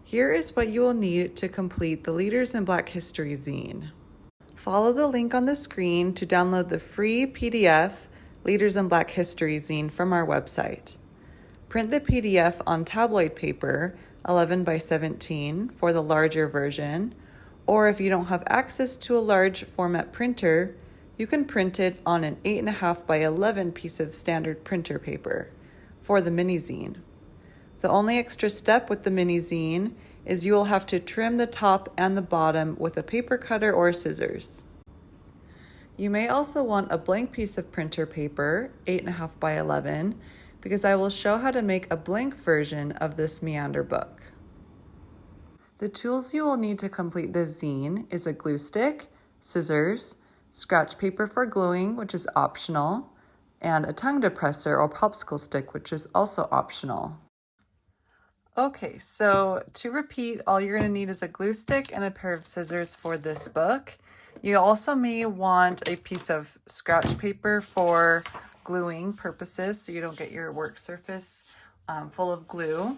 Here is what you will need to complete the Leaders in Black History zine. Follow the link on the screen to download the free PDF Leaders in Black History zine from our website. Print the PDF on tabloid paper, 11 by 17 for the larger version, or if you don't have access to a large format printer, you can print it on an 8.5 by 11 piece of standard printer paper for the mini zine. The only extra step with the mini zine is you will have to trim the top and the bottom with a paper cutter or scissors. You may also want a blank piece of printer paper, 8.5 by 11, because I will show how to make a blank version of this Meander book. The tools you will need to complete this zine is a glue stick, scissors, scratch paper for gluing, which is optional, and a tongue depressor or popsicle stick, which is also optional. Okay, so to repeat, all you're going to need is a glue stick and a pair of scissors for this book. You also may want a piece of scratch paper for gluing purposes so you don't get your work surface full of glue.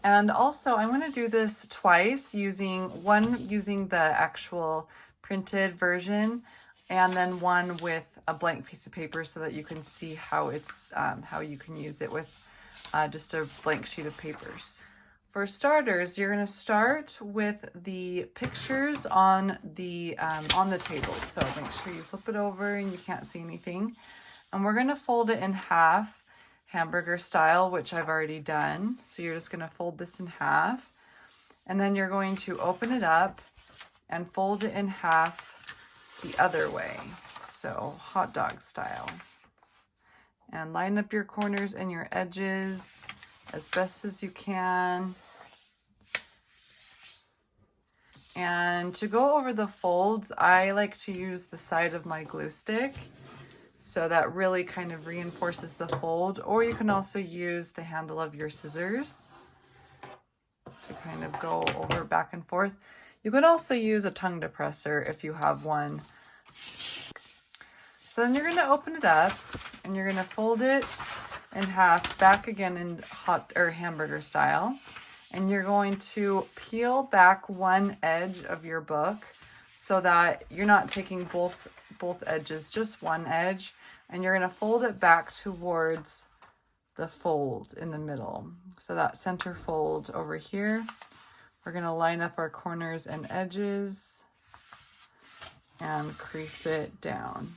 And also I'm going to do this twice, using the actual printed version and then one with a blank piece of paper so that you can see how you can use it with just a blank sheet of papers. For starters, you're going to start with the pictures on the tables. So make sure you flip it over and you can't see anything. And we're going to fold it in half, hamburger style, which I've already done. So you're just going to fold this in half. And then you're going to open it up and fold it in half the other way. So hot dog style. And line up your corners and your edges as best as you can. And to go over the folds, I like to use the side of my glue stick. So that really kind of reinforces the fold. Or you can also use the handle of your scissors to kind of go over back and forth. You could also use a tongue depressor if you have one. So then you're going to open it up and you're going to fold it in half back again in hot or hamburger style. And you're going to peel back one edge of your book so that you're not taking both edges, just one edge. And you're going to fold it back towards the fold in the middle. So that center fold over here, we're going to line up our corners and edges and crease it down.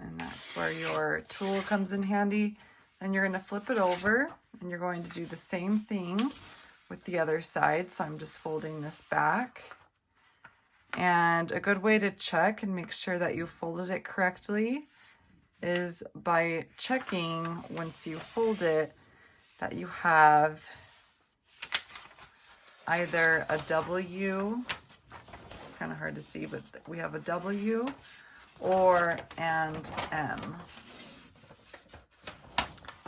And that's where your tool comes in handy. Then you're going to flip it over and you're going to do the same thing with the other side. So I'm just folding this back. And a good way to check and make sure that you folded it correctly is by checking once you fold it that you have either a W, it's kind of hard to see, but we have a W or and M.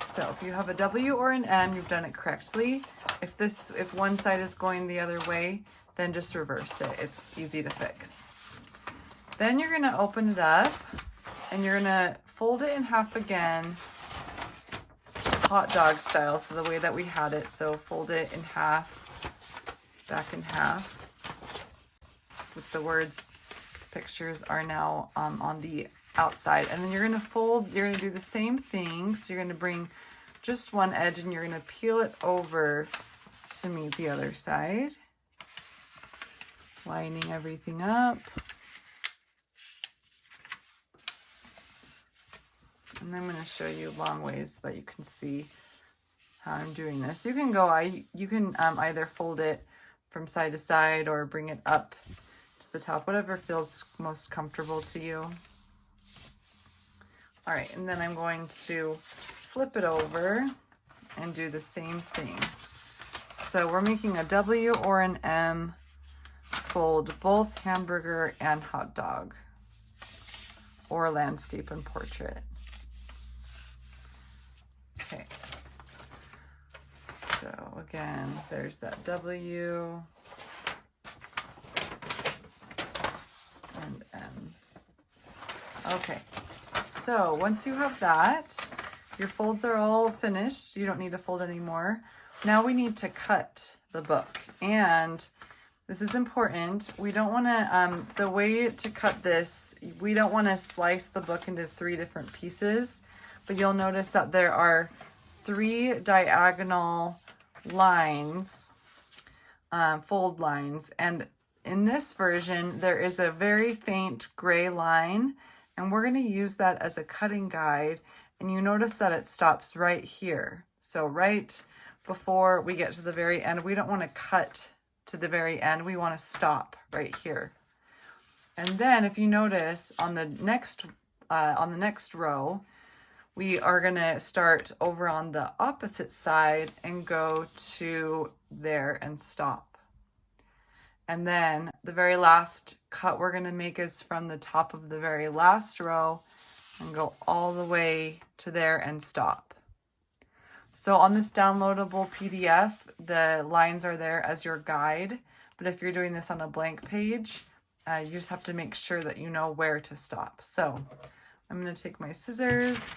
So if you have a W or an M, you've done it correctly. If one side is going the other way, then just reverse it. It's easy to fix. Then you're going to open it up and you're going to fold it in half again, hot dog style, so the way that we had it. So fold it in half, back in half, with the words pictures are now on the outside. And then you're going to do the same thing. So you're going to bring just one edge and you're going to peel it over to meet the other side, lining everything up. And I'm going to show you long ways so that you can see how I'm doing this. You can either fold it from side to side or bring it up to the top, whatever feels most comfortable to you. All right, and then I'm going to flip it over and do the same thing. So we're making a W or an M, fold both hamburger and hot dog, or landscape and portrait. Okay, so again, there's that W and M. Okay, so once you have that, your folds are all finished. You don't need to fold anymore. Now we need to cut the book, and this is important. We don't want to, the way to cut this, we don't want to slice the book into 3 different pieces, but you'll notice that there are 3 diagonal lines, fold lines, and in this version there is a very faint gray line, and we're going to use that as a cutting guide, and you notice that it stops right here. So right before we get to the very end, we don't want to cut to the very end, we want to stop right here. And then if you notice on the next row, we are going to start over on the opposite side and go to there and stop. And then the very last cut we're going to make is from the top of the very last row and go all the way to there and stop. So on this downloadable PDF, the lines are there as your guide, but if you're doing this on a blank page, you just have to make sure that you know where to stop. So I'm going to take my scissors.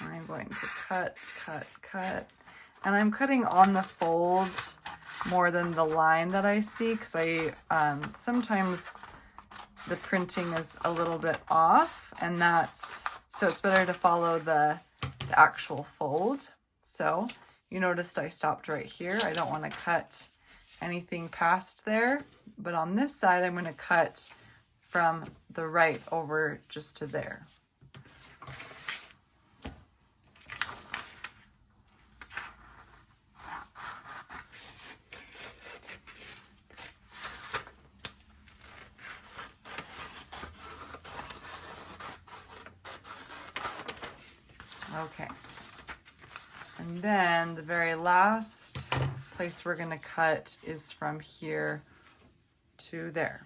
I'm going to cut, and I'm cutting on the fold more than the line that I see, because sometimes the printing is a little bit off, and so it's better to follow the actual fold. So you noticed I stopped right here. I don't want to cut anything past there, but on this side I'm going to cut from the right over just to there. Okay, and then the very last place we're going to cut is from here to there.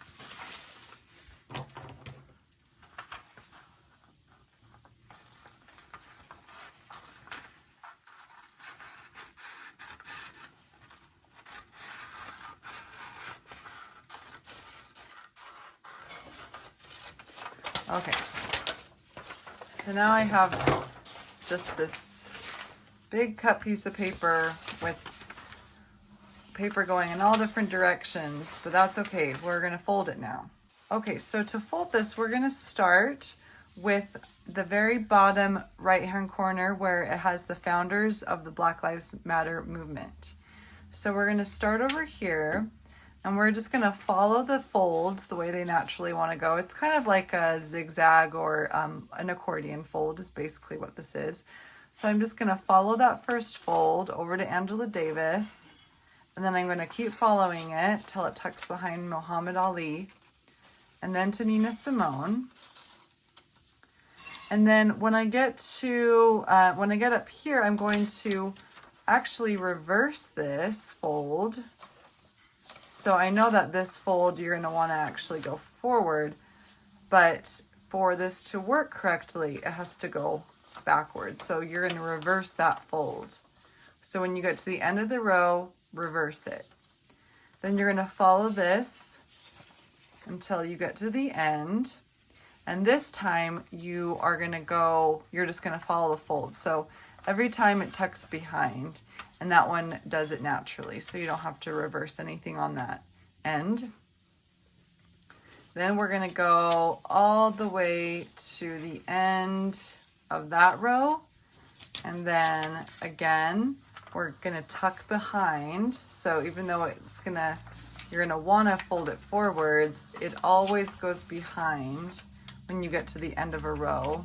Okay, so now I have just this big cut piece of paper with paper going in all different directions, but that's okay. We're going to fold it now. Okay, so to fold this, we're going to start with the very bottom right-hand corner where it has the founders of the Black Lives Matter movement. So we're going to start over here, and we're just going to follow the folds the way they naturally want to go. It's kind of like a zigzag or an accordion fold is basically what this is. So I'm just going to follow that first fold over to Angela Davis, and then I'm going to keep following it till it tucks behind Muhammad Ali, and then to Nina Simone. And then when I get up here, I'm going to actually reverse this fold. So I know that this fold, you're going to want to actually go forward, but for this to work correctly, it has to go backwards. So you're going to reverse that fold. So when you get to the end of the row, reverse it. Then you're going to follow this until you get to the end. And this time you're just going to follow the fold. So every time it tucks behind, and that one does it naturally. So you don't have to reverse anything on that end. Then we're going to go all the way to the end of that row. And then again, we're going to tuck behind. So even though you're going to want to fold it forwards, it always goes behind when you get to the end of a row.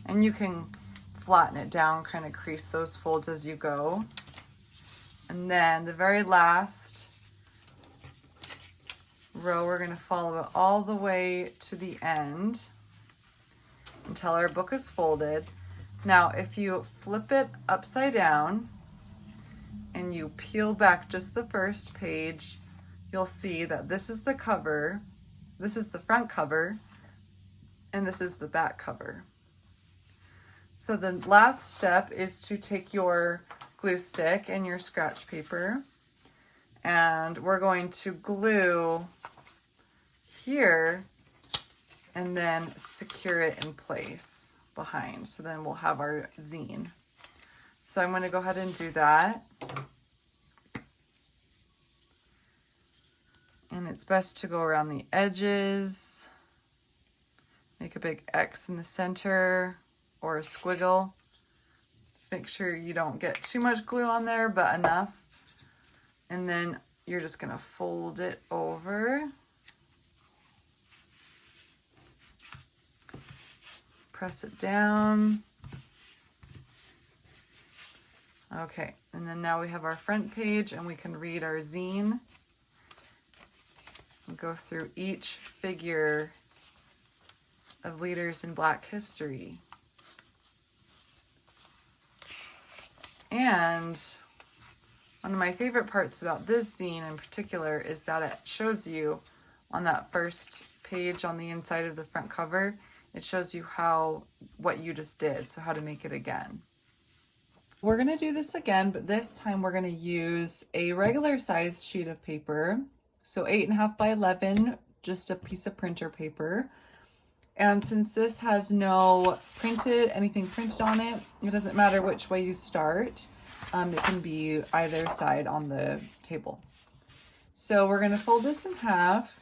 And you can flatten it down, kind of crease those folds as you go. And then the very last row, we're going to follow it all the way to the end until our book is folded. Now, if you flip it upside down and you peel back just the first page, you'll see that this is the cover, this is the front cover, and this is the back cover. So the last step is to take your glue stick and your scratch paper, and we're going to glue here and then secure it in place. behind. So then we'll have our zine. So I'm going to go ahead and do that. And it's best to go around the edges. Make a big X in the center or a squiggle. Just make sure you don't get too much glue on there, but enough. And then you're just going to fold it over. Press it down. Okay, and then now we have our front page and we can read our zine. And go through each figure of leaders in Black history. And one of my favorite parts about this zine in particular is that it shows you on that first page on the inside of the front cover, it shows you what you just did, so how to make it again. We're going to do this again, but this time we're going to use a regular size sheet of paper. So 8.5 by 11, just a piece of printer paper. And since this has no anything printed on it, it doesn't matter which way you start. It can be either side on the table. So we're going to fold this in half,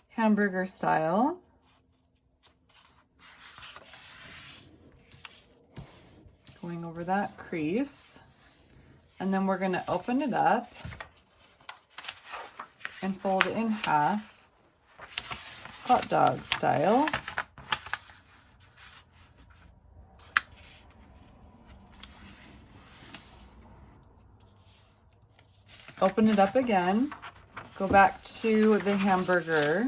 hamburger style. Going over that crease. And then we're going to open it up and fold it in half, hot dog style. Open it up again, go back to the hamburger,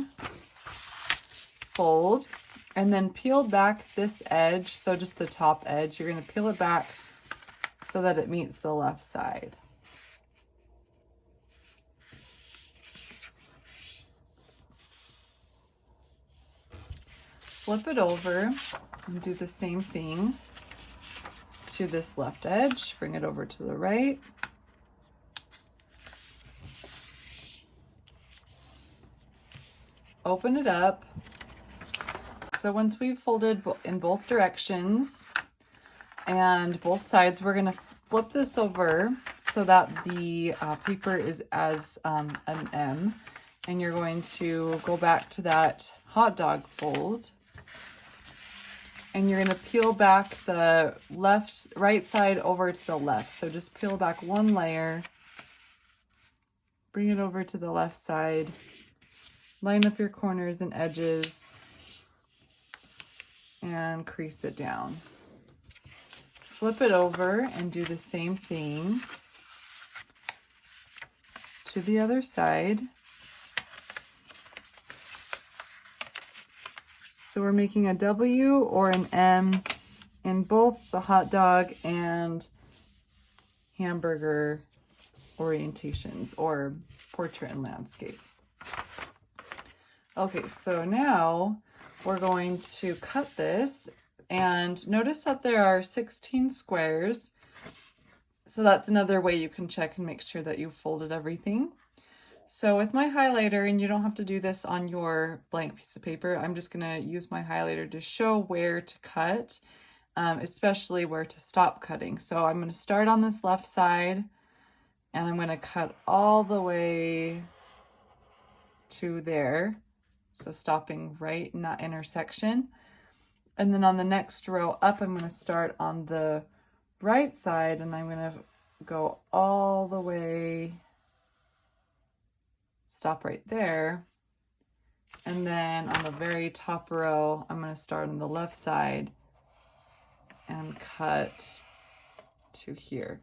fold, and then peel back this edge, so just the top edge. You're going to peel it back so that it meets the left side. Flip it over and do the same thing to this left edge. Bring it over to the right. Open it up. So once we've folded in both directions and both sides, we're going to flip this over so that the paper is as an M, and you're going to go back to that hot dog fold. And you're going to peel back the right side over to the left. So just peel back one layer, bring it over to the left side, line up your corners and edges, and crease it down. Flip it over and do the same thing to the other side. So we're making a W or an M in both the hot dog and hamburger orientations, or portrait and landscape. Okay, so now we're going to cut this, and notice that there are 16 squares. So that's another way you can check and make sure that you've folded everything. So with my highlighter, and you don't have to do this on your blank piece of paper, I'm just going to use my highlighter to show where to cut, especially where to stop cutting. So I'm going to start on this left side, and I'm going to cut all the way to there. So stopping right in that intersection. And then on the next row up, I'm going to start on the right side, and I'm going to go all the way, stop right there. And then on the very top row, I'm going to start on the left side and cut to here.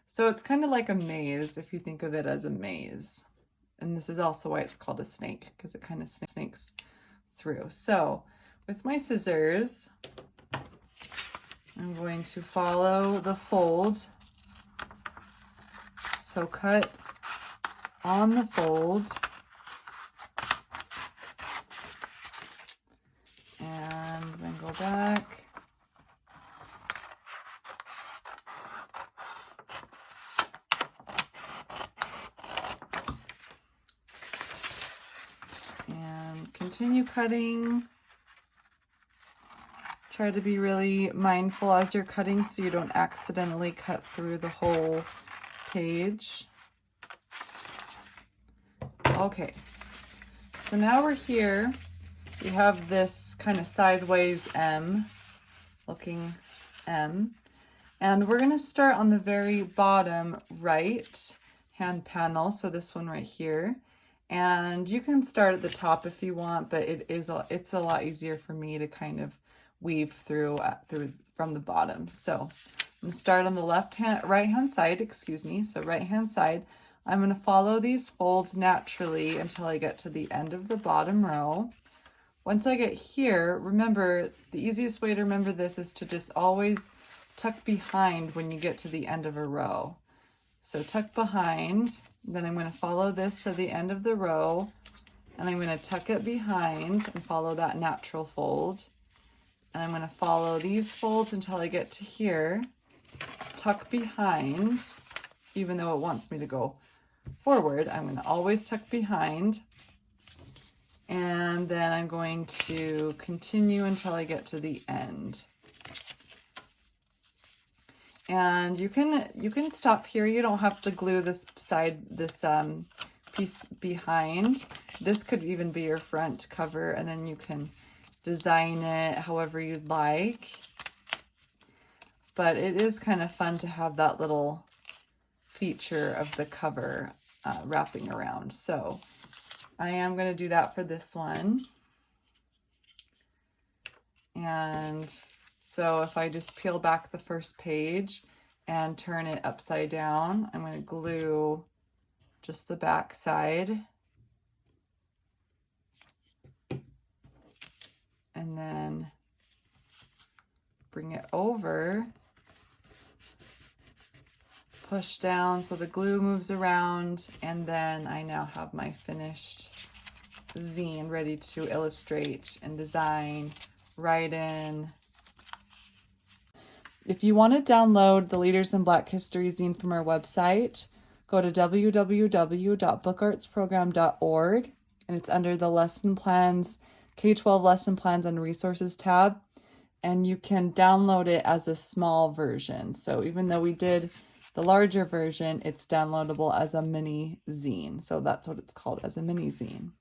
So it's kind of like a maze if you think of it as a maze. And this is also why it's called a snake, because it kind of snakes through. So with my scissors, I'm going to follow the fold. So cut on the fold, and then go back. And continue cutting. Try to be really mindful as you're cutting so you don't accidentally cut through the whole page. Okay, so now we're here. We have this kind of sideways M, looking M. And we're gonna start on the very bottom right hand panel, so this one right here. And you can start at the top if you want, but it's a lot easier for me to kind of weave through from the bottom. So I'm gonna start on the right hand side, excuse me. So right hand side, I'm gonna follow these folds naturally until I get to the end of the bottom row. Once I get here, remember, the easiest way to remember this is to just always tuck behind when you get to the end of a row. So tuck behind, then I'm going to follow this to the end of the row, and I'm going to tuck it behind and follow that natural fold. And I'm going to follow these folds until I get to here, tuck behind, even though it wants me to go forward, I'm going to always tuck behind. And then I'm going to continue until I get to the end. And you can stop here. You don't have to glue this piece behind. This could even be your front cover, and then you can design it however you'd like. But it is kind of fun to have that little feature of the cover wrapping around. So I am going to do that for this one. And so if I just peel back the first page and turn it upside down, I'm going to glue just the back side. And then bring it over, push down so the glue moves around, and then I now have my finished zine ready to illustrate and design, write in. If you want to download the Leaders in Black History zine from our website, go to www.bookartsprogram.org, and it's under the lesson plans, K-12 lesson plans and resources tab, and you can download it as a small version. So even though we did the larger version, it's downloadable as a mini zine. So that's what it's called, as a mini zine.